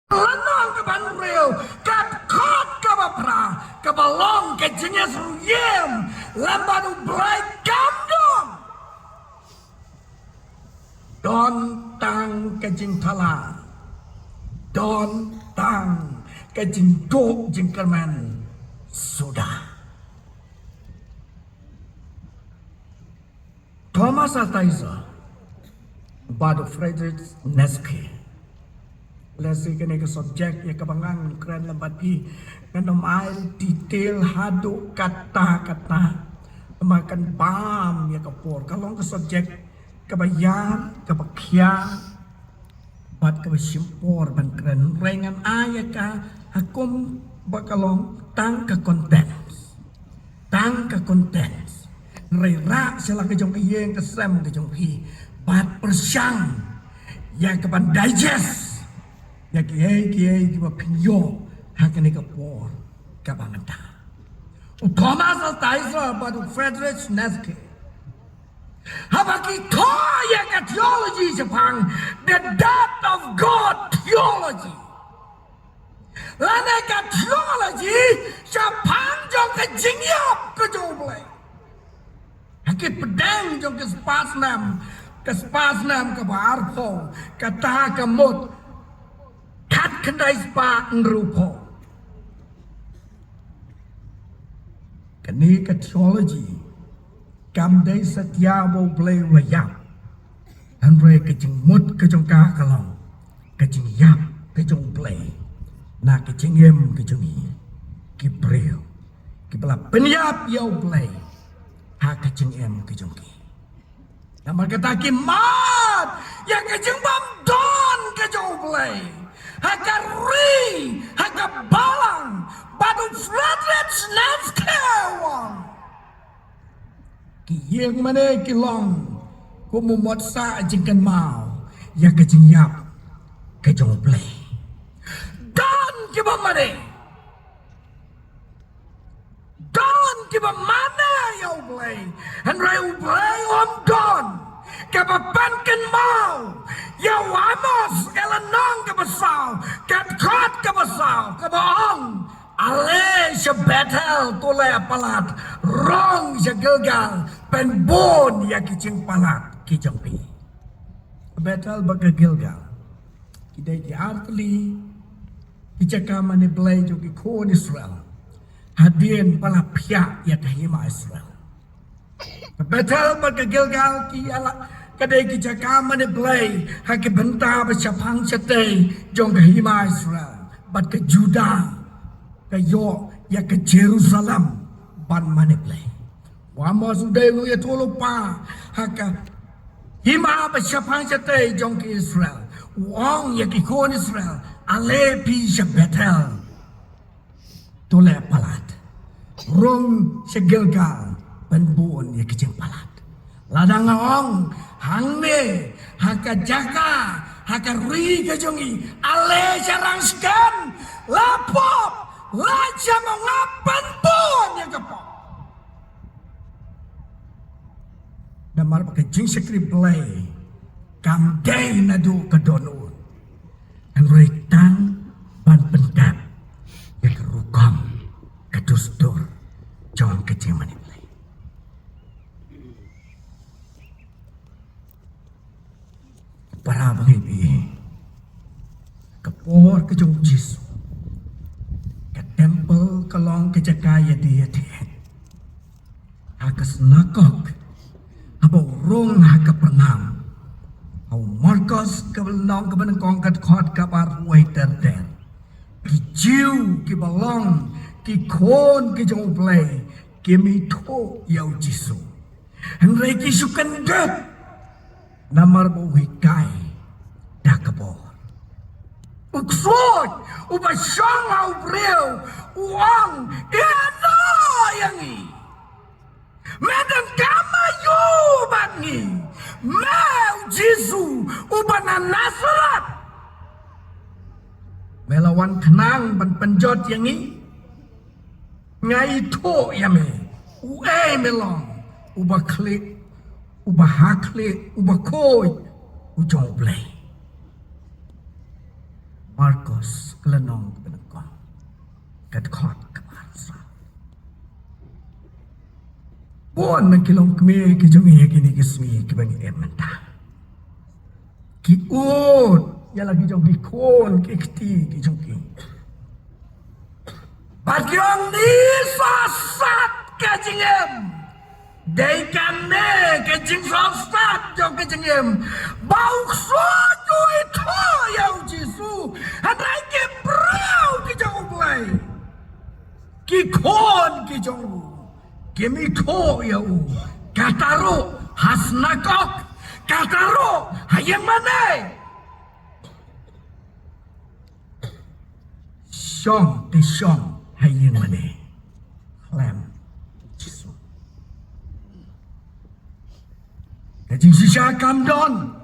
Lanang ke banreo, kat kot ke bapra, ke balong ke jenis ruyem, lambanu berai kamdong. Don tang ke jing tala, don tang ke jing dok jing kerman, sudah. Thomas Altheiser, Bado Friedrich Nietzsche. Lesi kene ke subjek ya kebangan keren lembat i dengan ail detail haduk kata-kata makan bam ya kepor kalau ke subjek kebayang kebakian bat kebasimpor ban keren rengan ayah ka hakum bakalong tang ke kontens rera sila kejong iyeng kesem kejong hi bat persyang ya keban digest ya kiai kiba pinyo hakane kapor kabangata Thomas Altheiser badu Friedrich Nietzsche habaki ya ka theology Japan the depth of God theology lana ka theology Japan jong ka jingyap ka joble hakit pedang jong ka spasnam ka barpo kata ka mot kat kendai spa ngerupo. Kini ke teologi, kamdai setia bo blay wayap. Andre kejeng mut kejong kalong, kejeng yap kejong blay. Na kejeng yem kejong i, kibril. Kibala penyap yau blay. Ha kejeng yem kejong ki. Nama kata ki mat, ya kejeng bam don kejong blay. Hakari, hakabalang, badu Friedrich Nietzsche wang. Kiyeng mana kilong, kumumot sa jingkan mau, ya kejing yap, kejong play. Dan kiba mana ya play, and ray play on don. Kapapankan mau, ya wamos elanong kabasau, katkot kabasau, kabaong, ale siya betel tulay palat, rong siya gilgal, penbon ya kicing palat, kijang pi. Betel baga gilgal, kiday di artli, kicakama ni Blay jogi kon Israel, hadien pala pia ya kahima Israel. Betel baga gilgal ki ala, kadai ki jakama ne Blay haki benta besyapang cete jong ke hima Israel bat ke Juda ke yo ya ke Jerusalem ban mane Blay wama sudah lu ya tolo pa haka hima besyapang cete jong ke Israel wong ya ki kon Israel ale pi Betel tole palat rong segilgal penbuon ya ke jeng palat ladang ong hang ne haka jaka haka ri kejongi ale sarang skan lapop laja mengapan pun ya kepo damar pakai jing sekri Blay kam day nadu kedonun and reitang ban pendap ya kerukam kedustur jong kecing mani para pengibi kepor kejong Jisu ke tempel kelong kejakaya dia hakas nakok apa rong haka pernam au markos kebenong kebenong kat khot kabar waiter der kijiu kibalong kikon kejong Blay kimi tho yau Jisu henry kisukan det namar mo hikay dakabor uksod ubasyang au breu uang iano yangi medan kamayo bangi mau Jisu ubanan Nasaret melawan kenang ban penjot yangi ngai to yame uai melong ubaklik ubahakle ubakoi ujong Blay Marcos kelenong kebenekong kadkot kebasa bon makilong kemi kijongi kini kismi kibangi ementa ki ut ya lagi jong kon kikti kijong ki bagyong ni sasat kajingem dei kamne kajing sasat jong kajingem bau soju itu yang jisu hadai ke brau kijong ublai ki kon kijong Kimi ko ya u kataro hasnakok kataro hayang manay Syong ti syong hayang manay Klam Jisu Kajing sisya kamdon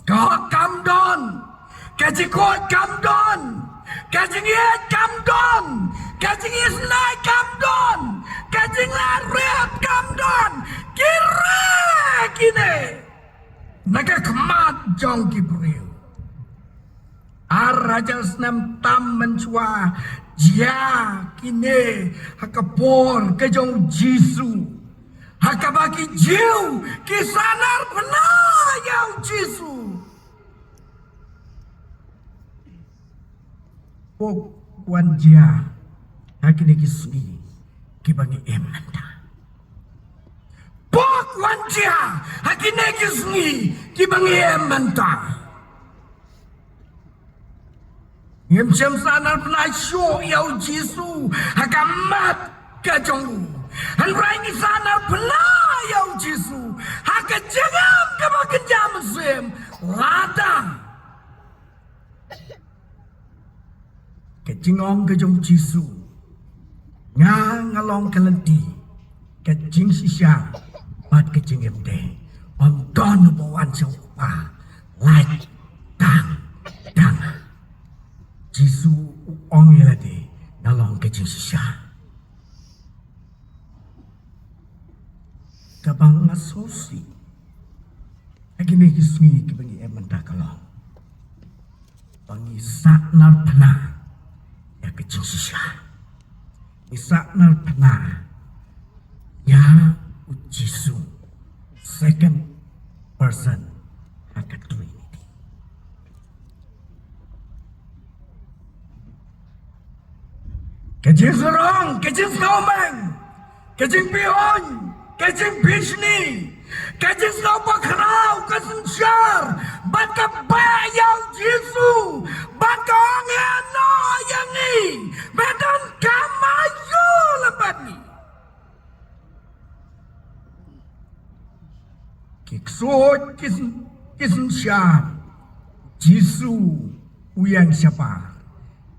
Kahak kamdon Kajing kuat kamdon Kajing iat kamdon Kajing isnay kamdon Kajing laret kamdon Kira kine Nagakamat jong kibriw Araja senam tam mencua Jia kine Hakapor kejong Jisu Hakabaki jiu Kisanar penayau Jisu Pok wan jia Hakine kismi Kibangi emanda Pok wan jia Hakine kismi Kibangi emanda Ngem sem sanar penai syok yau Jisu Hakamat kajong Han rangi sanar penai yau Jisu Hakajengam kebakenjam sem Ladang Kajingong kajong Jisu Ngalong kalenti Kajing sisya Bat kajing emde Om don bawan sewapa Lai Dang Dang Jisu ong yelade Nalong kajing sisya Kabang asosi Agini kismi kibangi emanda kalong Bangi saknar penah Ya kajing sisya Isaknar penah Ya Jisu second person Hakat Trinity Kajing serong Kajing skomeng Kajing pihon Kajing bishni Kajing skopak rau Kasensyar Bat kabayang Jisu Bat kaongan no yang ni Medan kamayu lebat ni Kiksot Kisensyar Jisu Uyang siapa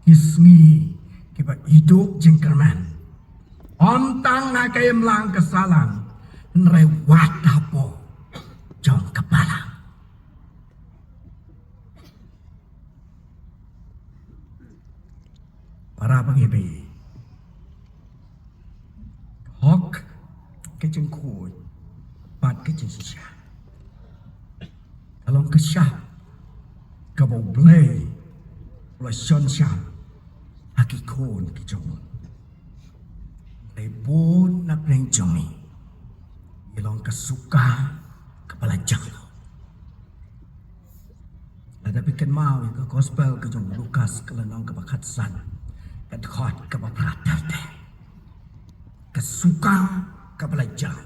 Kismi Kiba hidup jengkerman Om tang nakayam lang kasalang Nrewat hapo Jong kepala Para pengibi Hok Kejeng kuy Bat kejeng sisya Kalong kesyah Kabau blay Ula syon syam Haki kon kejong Lebon nak renjongi Ilong kesuka Kepala janglo Ada bikin mau ke gospel kejong Lukas kelenong kebakatsan Kedkot kebapraterte Kesuka Kepala jang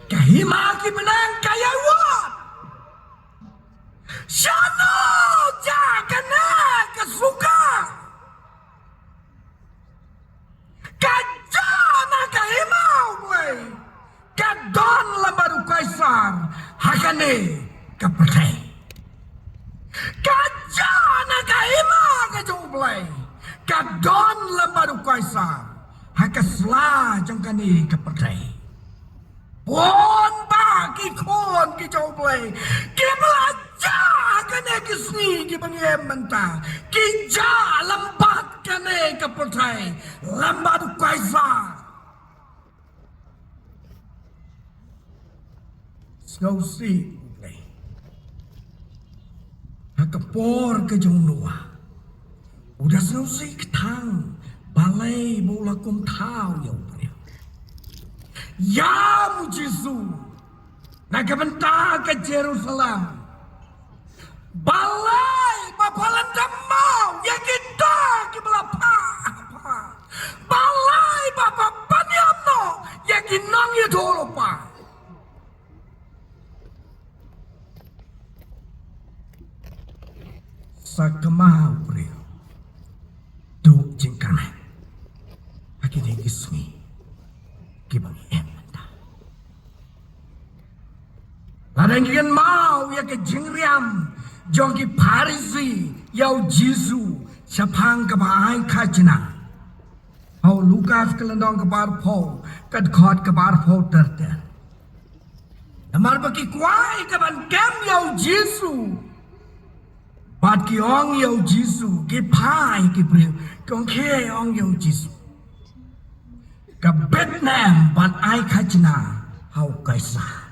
Kahimaki menang kaya wat Syano Jakana kesuka Kajana kahimau boy Kadon lambaru kaisar Hakane kepercay Kajana kahimau kejong boy Kadon lambaru kaisar Hakasla jengkani kepercay Pon bagi kon kejong boy Kibelajar kane kisni kibangem mentah Kija lambat kane kepercay Lambat kaisar Skausi Hakapor kejong nuah udah selesai ketang balai bola kum tau ya Brio. Ya mujizu nak bentar ke Jerusalem. Balai bapalan damau ya kita kibelapa. Balai bapa panyamno ya kinang ya dolopa. Sakemau Brio. Duk jingkana. Aki dengi sungi. Kibangi ementa. Ladang kian mau ya ke jingriam. Jongki Parisi yau Jisu sapang kebaai kajna. Hau Lukas kelendong kebar po kad khot kebar po terter. Namar baki kuai keban kem yau Jisu. Bat ki ong yau Jisu ki pai ki bril kong ke ong yau Jisu. Ka Vietnam bat ai kajna hau kaisa.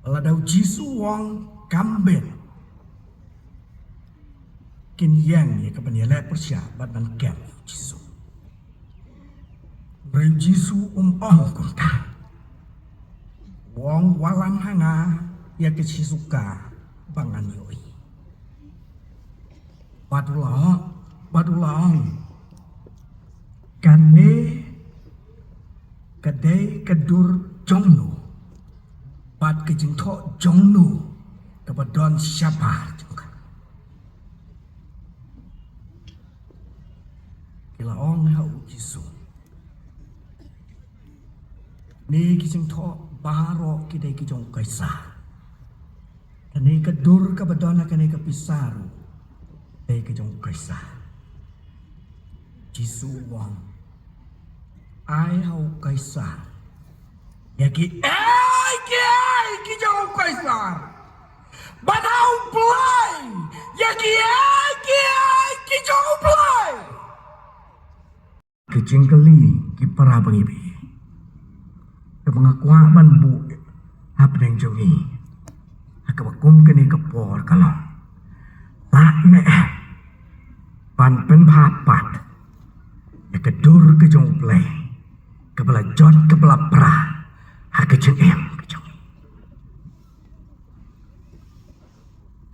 Ladau Jisu wong kambet kin yang ya keban le persya bat ban kem Jisu. Breu Jisu ong kum ta. Wong walam hanga ya ke Jisuka bangan yoi. Badulong kane kadai kedur jongnu. Bat ke jengtok jongnu kepadon siapa juga. Kila ong hau Jisu. Ni ki jengtok baharo kidai ki jong kaisa. Kane kedur kepadon kane ke pisaru. Dai ke jong kaisa. Jisu wong. Ai hau kaisa. Ya ki ki jauh kaisar. Badau play. Ya ki jauh play. Kecingkeli ki para pengibi. Kepengakuan bu apa yang jongi. Akabakum kini kepor kalau. Tak ne. Pan pen papat. Ya kedur ke jauh play. Kepala jod kepala pra. Hake cengem ke jauh.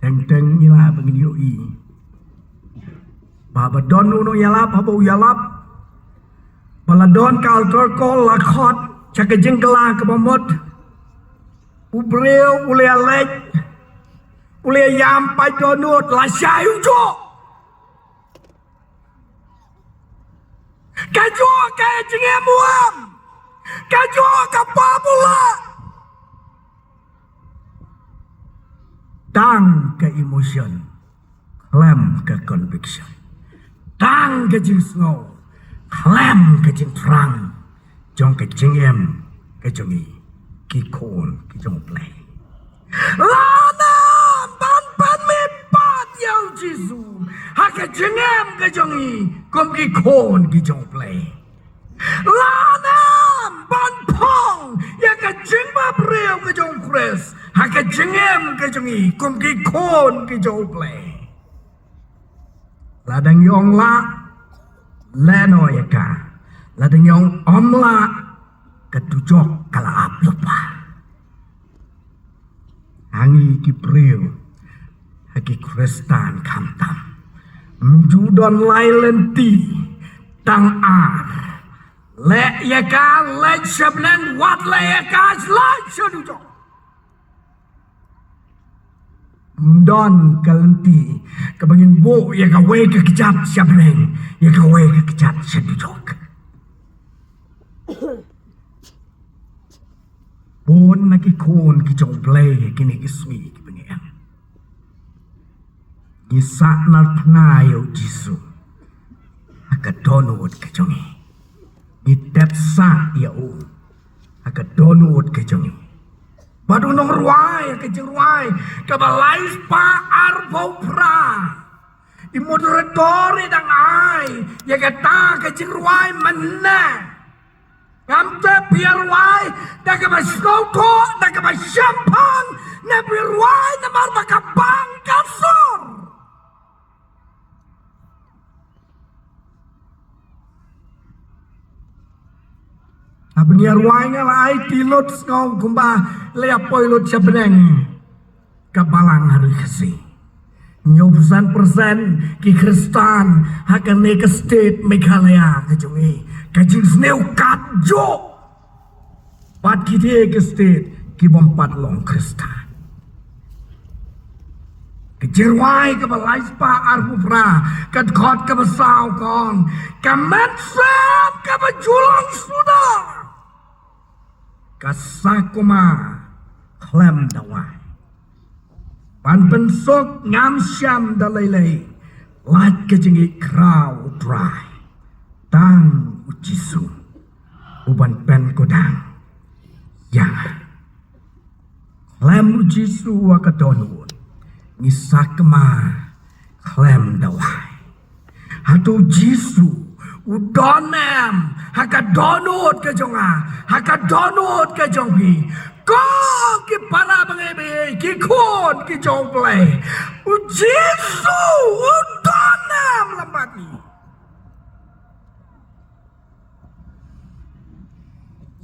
Teng ila begini yoi. Baba don uno yalap habo yalap. Baladon kal torkol lakot caka jengkela ke bomot. Ubreu ule alek. Ule yampai donut la syayu jo. Kajo kaya jengem uam. Kajo kapabula. Tang ke emotion, klem ke conviction. Tang ke jing snow, klem ke jing terang. Jong ke jingem ke jongi, ki kon ke jong play. Lana ban me pat yau Jisu. Ha ke jingem ke jongi, kom ki kon ke jong play. Lana ban pong ya ke jingba breu ke jong kres. Haka jengem ke jengi kum ki kon ki jauh play. Ladang yong la leno ya ka. Ladang yong om la ketujok kala ap lupa. Hangi ki priu haki kristan kamtam. Mjudon lailenti tang ar. Le ya ka le sebnen wat le ya ka la sedujok. Don kalenti kabangin bo ya kawe ke kejap siapa neng ya kawe ke kejap sedujok. Bon naki kon ki jong play kini kismi ki pengen. Isa nar pnayo Jisu. Aka donut ke jongi. Gitep sa ya u. Aka donut ke jongi. Badu nong ruai ke jeruai ke balai pa arbo pra. I moderatori dang ai ya kata ke jeruai mana. Kamte biar ruai dak ke baskoto dak ke basyampang na biar ruai na mar bakabang kasur. Abniar wainga lai tilot ngau kumba leapoi lot sabeneng kabalang hari kasi. Nyobusan persen ki Kristan hakan ne ke state Meghalaya kajungi kajing sneu katjo pat kite ke state ki bompat long Kristan. Kejerwai ke balai spa arpufra kat khot ke besau kong kamat sam ke bajulong sudah kasakuma klem dawai pan pensok ngam syam dalai lat kejengi krau dry tang ujisu uban pen kodang yang klem ujisu wakadonu nisakma klem dawai hatu jisu udonem hakadonut ke jonga hakadonut ke jongbi ko ki para bangebe ki khon ki jongle jisu udonem lambati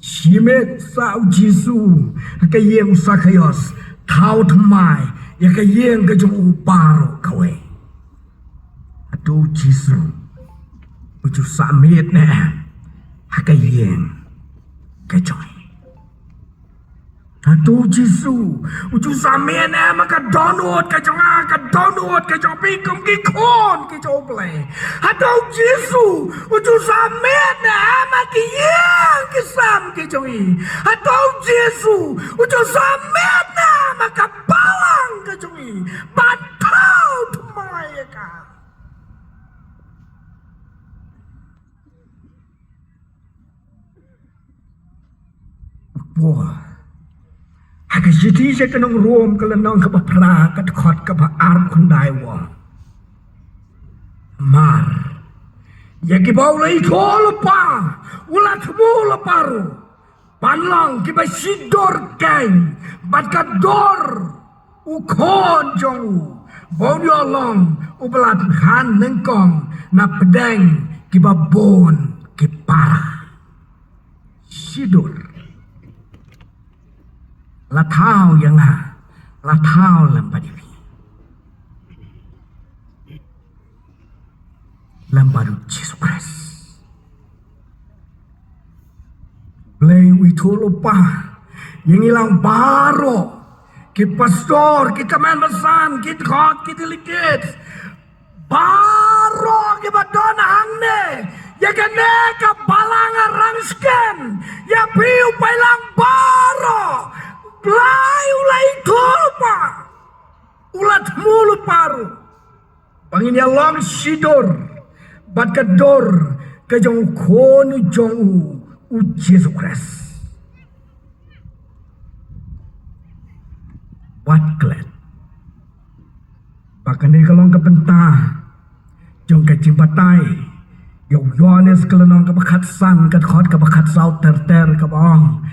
shimet sa jisu hakayem sakayos thau thmai ya ka yeng ka jong uparo kawe atu jisu uju samit ne ha ka yeng ka joy atu jisu uju samit ne maka donut ka jong pikum ki khon ki joble atu jisu uju samit ne maka yeng ki sam ki joy atu jisu uju samit ne maka balang kajungi patau tumayaka wah haka jiti je kanong rom kalanong ka pra kat khot ka ba ar khundai wa mar yaki baulai thol pa ulat mul paru panlang ki ba sidor kang bat ka dor ukhon jong bonyo long ubelat han nengkong na pedang ki babon ki para sidur la thao yang la thao lambadi lambadu Jesus Christ play witolo pa yang ilang baro ki pastor, ki kemenbesan, ki khot, ki delegate baro ki badona hangne ya kene ka balanga rangsken ya piu pailang baro play ulai tolpa ulat mulu paru pangin ya long sidor bat kador ke jong khonu jong u Jesus Christ wat klet pakane kalong ka penta jong ka jimbatai yo yones kalong ka bakhat san ka khot ka bakhat sau ter ka bong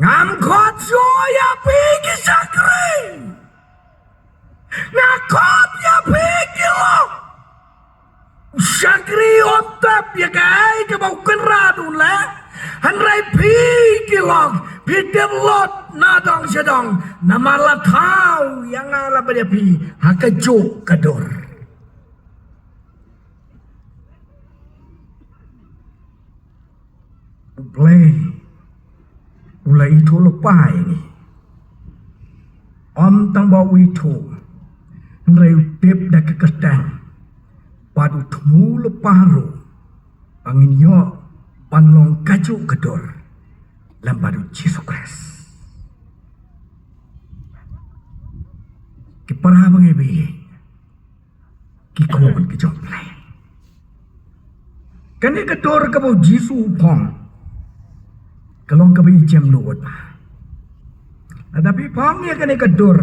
ngam khot so ya pi ki sakri na khot ya pi ki lo sakri ontap ya kai ka bau kenradun la hanrai pi ki lo pi lot nadong sedong namala thau yang ala berdepi hakajuk kador play ulai itu lepai ni om tang bawa itu nrei pip dak ketang padu temu leparu angin yo panlong kajuk kador lambadu Jesus Christ ki para bangebe ki kon ki jong play kani kador ka bo jisu pong kalong ka bi jam nuot pa tapi pong ya kani kador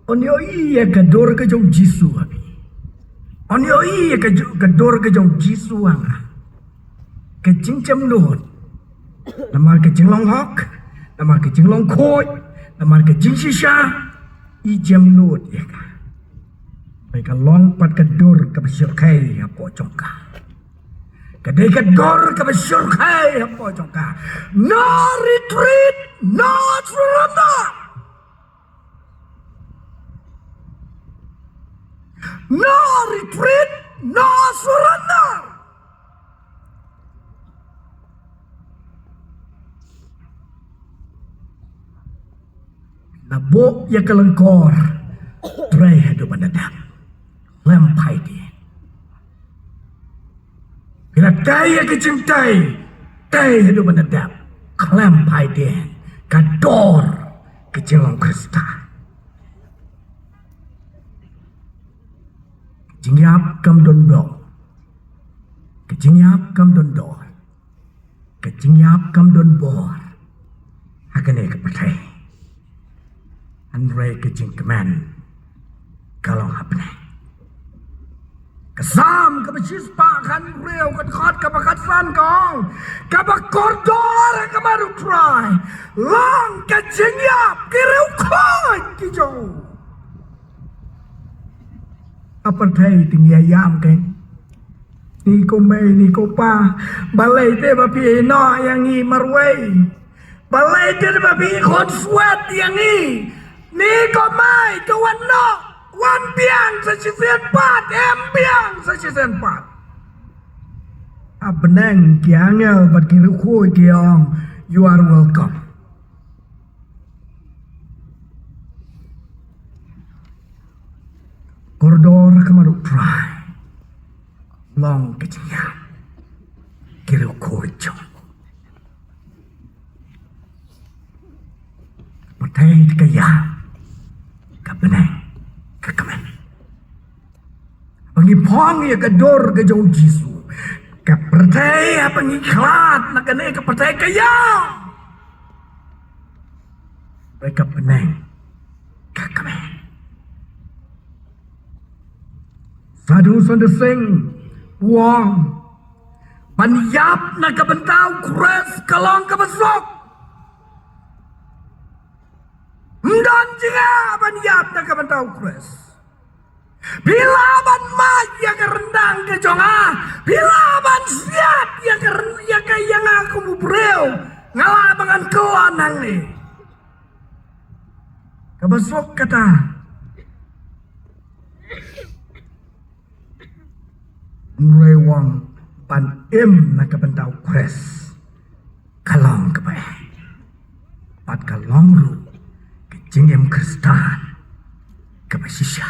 onyo iya kador ka jong jisu abi onyo iya kador ka jong jisu anga ka jing jam nuot namar ka jing long hok namar ka jing long khoi namar ka jing shisha i jam nuot ya ka bai ka long pat kador ka bi kai apo jong ka Kadai kedor ke bersyurkai apa jongka. No retreat, no surrender. No retreat, no surrender. Nabok ya kelengkor. Tray hadu bandadam. Lempai dia. Bila daya kecintai, daya hadu bandadam. Lempai dia. Kador kecilong Krista. Kejingyap kam don blok. Kejingyap kam don dor. Kejingyap kam don bor. Hakane kepercaya. Andre kejing keman. Kalong hapne. Kesam kebecis pakan rew ketkot kebakatsan kong. Kebakordor kebaru try. Long kejingyap kirew koi kijau. Apartheid tinggi ayam kan. Ni ko may ni ko pa. Balay te bapi no yang i marway. Balay te bapi kon sweat yang i. Ni ko may kawan no. Wan biang sa sisen pat. Biang sa sisen pat. Abeneng kiangel bat kirukoy kiong. You are welcome. Koridor kemaruk try. Long kecilnya. Kira kocok. Pertai kaya. Kabeneng. Kekaman. Pangipong ya kedor ke jauh jisu. Kepertai apa ngiklat. Nakane kepertai kaya. Mereka beneng. Kekaman. Sadu sandesing wong panyap na kabentau kres kalong kabesok mdan jinga panyap na kabentau kres bila ban maj ya kerendang ke jonga bila ban siat ya yang aku mubreu ngalabangan kelanang ni kabesok kata Rewang pan na kabentau kres kalong kebae pat kalong ru kejingem kristan kebasisya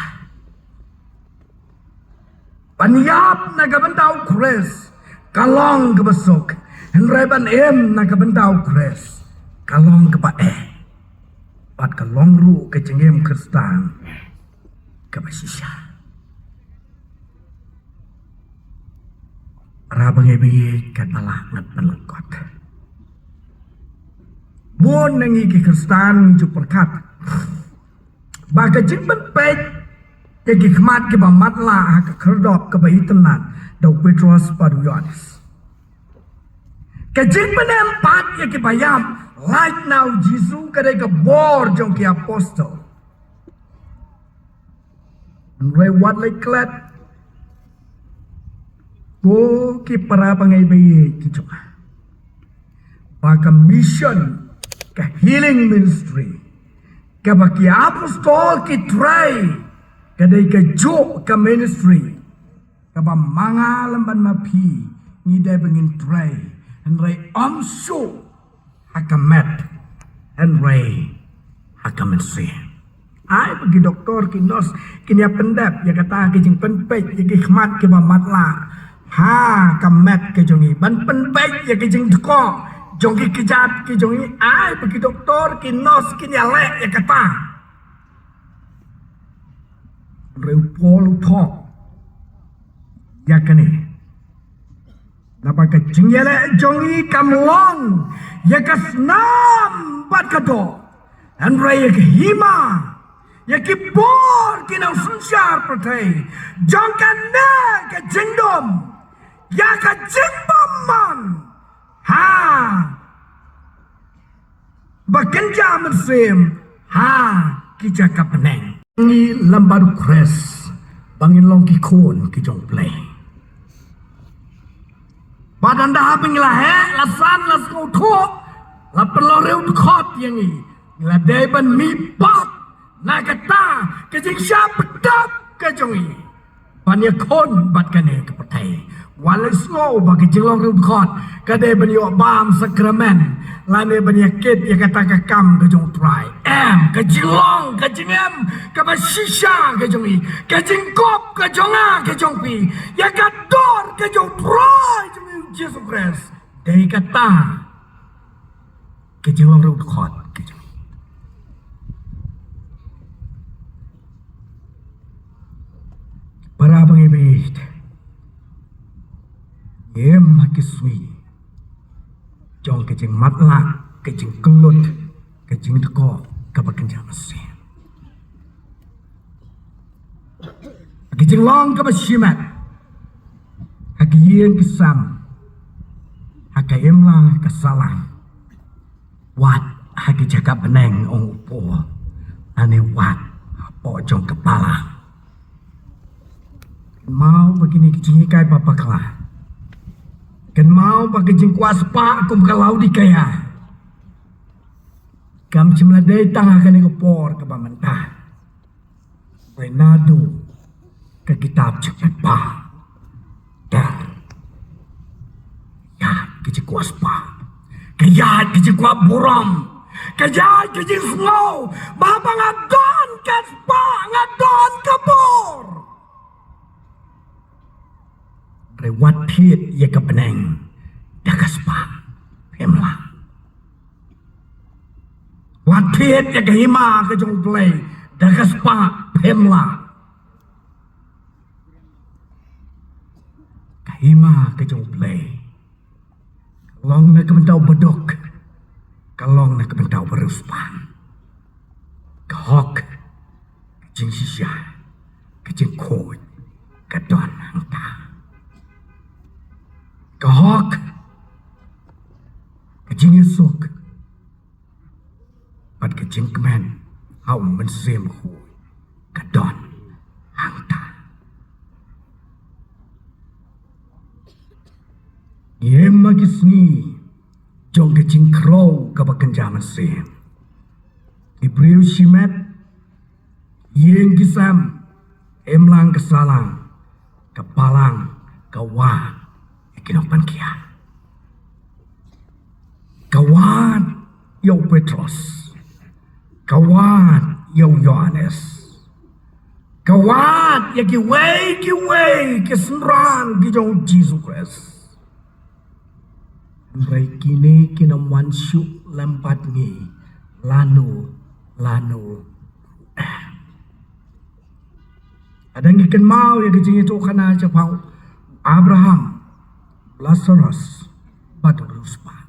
panyap na kabentau kres kalong kebesok reban na kabentau kres kalong kebae pat kalong ru kejingem kristan kebasisya Rabang ibi kat malak ngat melengkot. Buon nangi ki Kristan ju perkat. Baka jing benpek ya ki khmat ki ba matla ka kherdop ka ba itenan dau Petros padu Yohanes. Ka jing benem pat ya ki bayam right now Jesus ka de ka bor jong ki apostle. Re wat le klat Go ki para pangay-bayi kito ka. Baka mission ka healing ministry. Ka baki apostol ki try. Kaday ka jo ka ministry. Ka ba mga lamban mapi. Ngiday bangin try. And ray omso hakamet. And ray hakamensi. Ay bagi doktor kinos kinya pendap. Ya kata kijing penpek. Ya kikmat ki ba matla. Ha kamet ke jongi ban penbaik ya ke jeng deko jongi kejat ke jongi ai pergi doktor ki nos ki nyalek ya kata reu polu thok ya kene napa ke jeng yale jongi kamlong ya kasnam bat kado an raya ke hima ya ki bor ki nau sunsyar pertai jongkan ne ke jengdom ya ka jimbaman ha bakenja mesim ha kija ka peneng ni lambaru kres bangin long ki kon ki jong play badan dah penglah lasan las kau thok la peloreu khot yang ni la deban mi pat nagata kejing syap pedap kejongi banyak kon bat kane ke petai walau slow bagi jelong reu khot kade ban yo bam sakramen lane ban yakit ya kata kakam kejong try kejilong kejingem ke basisha kejongi kejing kop kejonga kejong pi ya kador kejong try Jesus Christ dari kata kejilong reu khot kejong para pengibit yem makisui jong kejing matla kejing kelut kejing teko kabakenja mesin kejing long kabashimat hagiyen kesam hakayem lang kasalang wat hagi jaga beneng ong upo ane wat po jong kepala mau begini kejing ikai bapak kelah kan mau pakai jengkuas pak kum kalau di kaya kam cimla datang akan ngepor ke pamantah renadu ke kitab cepat pak dan ya kejengkuas pak kaya kejengkuas buram kaya kejengkuas bapak ngadon kas pak ngadon kabur rewat hit ya ke beneng dakas pa pemla wat hit ya ke hima ke jong play dakas pa pemla ke hima ke jong play kalong na ke bentau bedok kalong na ke bentau beruspan ke hok ke jing sisya ke jing kod ke don hangta kahok kejing esok pat kejing kemen hau mensem hu kadon hangta yem magisni jong kejing crow kabakan jaman sem ibriu shimet yeng kisam emlang kesalang kepalang kawan kinopan kia kawan yo Petrus kawan yo Yohanes kawan ya kiway kesenrang kijong Jesus Christ Rai kini kinaman syuk lampat ni lanu ada ngikan mau ya kijing itu kana japau Abraham Lazarus batu ruspa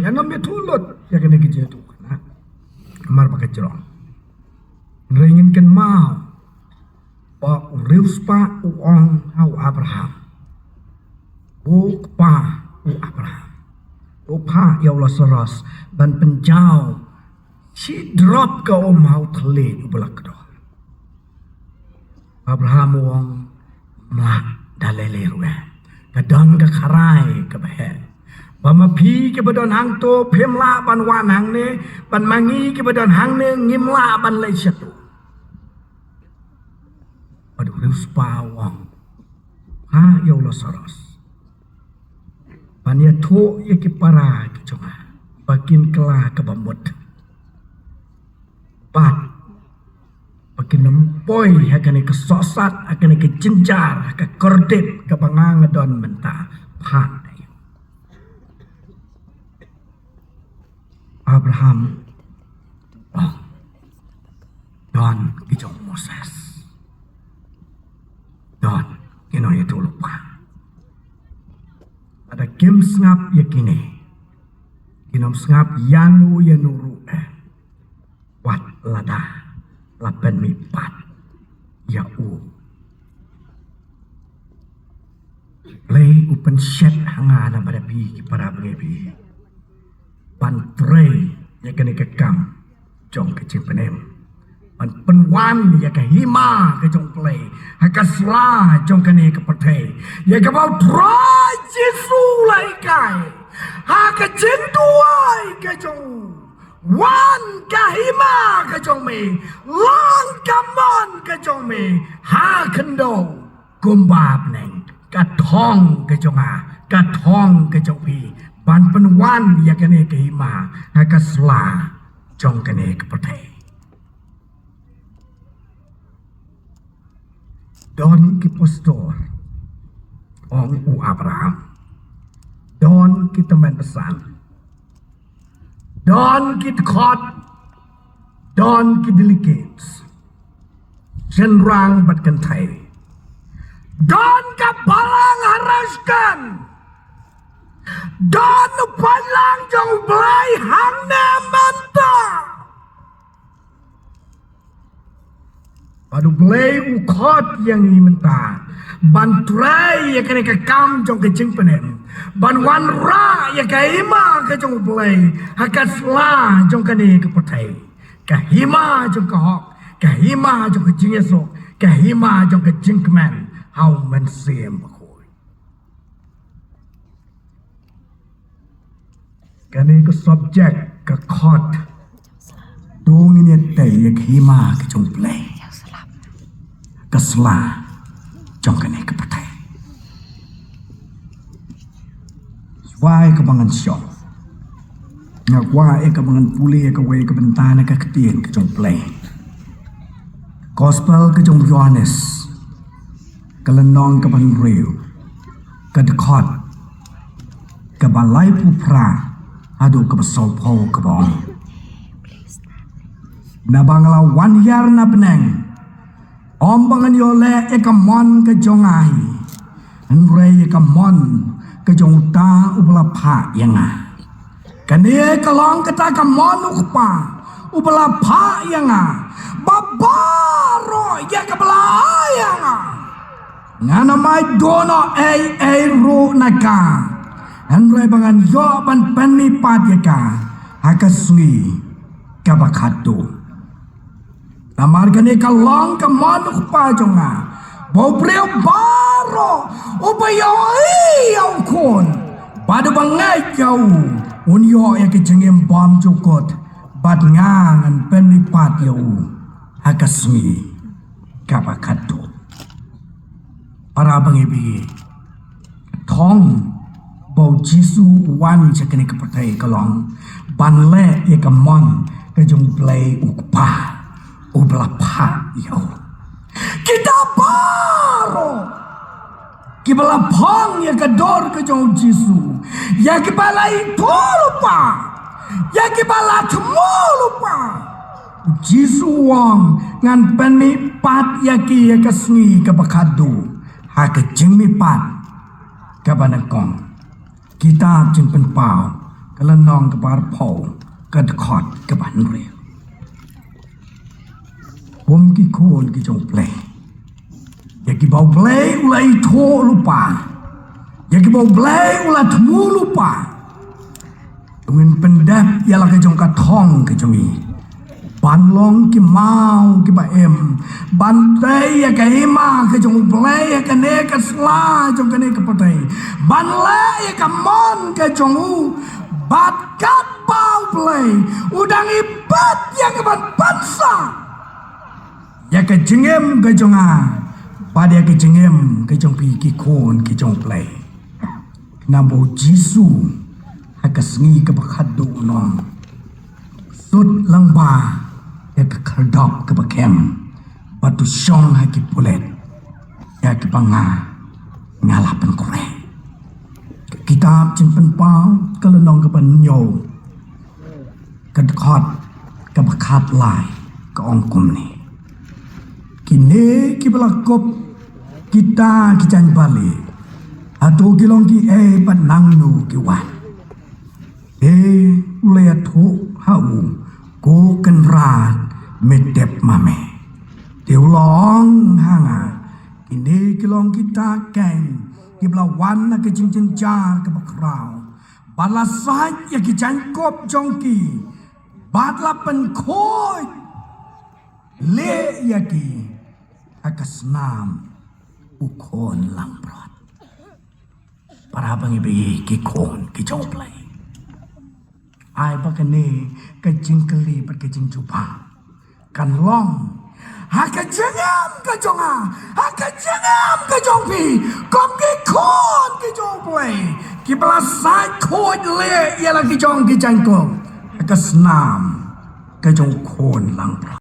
yang namanya tulut ya kena kerja tu kan kamar pakai cerong ringinkan mau pa ruspa uang hau Abraham pa Abraham pa ya Lazarus dan penjau si drop ke hau telit belak kedua Abraham uang melak daleleruan kadon ke karai ke behe bama pi ke badon hang to phemla ban wan hang ne ban mangi ke badon hang ne ngimla ban lai satu aduh ruspa wang ha ya Lazarus ban ya tho ya ki para ki jonga bakin kela ke bamut bat bakin nempoi akan kesosat akan kejenjar ke kordit ke bangang don mentah pak Abraham don kijong Moses don kino itu lupa ada kim sngap yakini kinom sngap yanu yanuru wat lada lapan mipat ya play open shed hanga na pada pi para bebi pantre ya kene kekam jong kecil penem เป็นวันอยากหิมะก็จงเปลยให้กสลาจงกันเอกประเทศอยากเอาทรายเยซูไลกายหากจินด้วยก็จงวันกะหิมะก็จงมีล้างกำมันก็จงมีหาคันโดกุมบาปหนึ่งกะทองก็จงกะทองก็จงพีบันเป็นวันอยากกันเอกหิมะให้กสลาจงกันเอกประเทศDon ki pastor Ong u Abraham Don ki teman pesan Don ki khot Don ki delegates Jenrang batkan thai Don ka balang haraskan Don balang jong belai hang na manta Padu belai ukot yang ini mentah ban trai ya kene ke kam jong ke jing penem ban wan ra ya ke ima ke jong belai hakat la jong kene ke petai ke hima jong ke hok ke hima jong ke jing esok ke hima jong ke jing kemen hau men siem bakoi kene ke subjek ke khot dong ini tai ya ke hima ke jong belai kesla jong kene ke pakai wai ke bangan syok ngak wai ke bangan puli ke wai ke bentana ke ketien ke jong play gospel ke jong Yohanes ke lenong ke ban riu ke dekot ke balai pupra adu ke besol po ke bong na bangla wan yar na peneng Om bangan yole ekamon ke jongai, enrei ekamon ke jongta ubala pa yanga. Kane kalong kata kamon ukpa ubala pa yanga. Babaro ya kabala yanga. Ngana mai dono ru naka. Enrei bangan yo ban penmi pat yaka hakasui kabakatu. Namargane kalong kamanuk pa jonga bobreo baro upayo au kon pada bangai jauh unyo ya kejengem bom jokot bad ngangan penipat yau hakasmi kapakato para bangibi thong bau jisu wan chakene kapatai kalong banle ya kamon kejong play ukpa Ublah pa yau kita baru kibala pang ya kador ke jauh Jisu ya kibala itu lupa ya kibala temu lupa Jisu wang ngan penmi pat ya ki ya kesni ke bakadu ha ke jengmi pat ke banakong kita jengpen pau ke lenong ke bar pau ke dekot ke banri Om ki kon ki jong play. Ya ki bau play ulai to lupa. Ya ki bau play ulat mu lupa. Dengan pendap ya la ke jong ka thong ke jong i. Ban long ki mau ki ba em. Ban tei ya ka ima ke jong play ya ka ne ka sla jong ka ne ka patai. Ban le ya ka mon ke jong u. Bat kat bau play. Udang ibat ya ka ban pansa. Ya ke jengem ke jonga pada ke jengem ke jong pi ki kon ke jong play nabo Jisu ha ke sngi ke bakhadu no sut langba ya ke khardop ke bakem batu syong ha ki pulet ya ke banga ngalapan kore kitab jempen pau ke lenong ke penyo ke dekot ke bakhat lai ke ongkum ni Kini kibelakop kita kijan balik atau kilong ki panang nu kiwan lihat hu hau ko kenrat medep mame tiulong hanga kini kilong kita keng kiblawan na kicing jar ke bakrau balasai ya kijan kop jongki batla pen koi le yaki akas nam ukon lang prot. Para bang ibi kikon kijong play. Ai bakani kajing keli pat kajing jupa. Kan long hakajangam kajonga hakajangam kajong pi kom kikon kijong play. Kibelasai kod le ialah kijong kijangko. Akas nam kajong kon lang prot.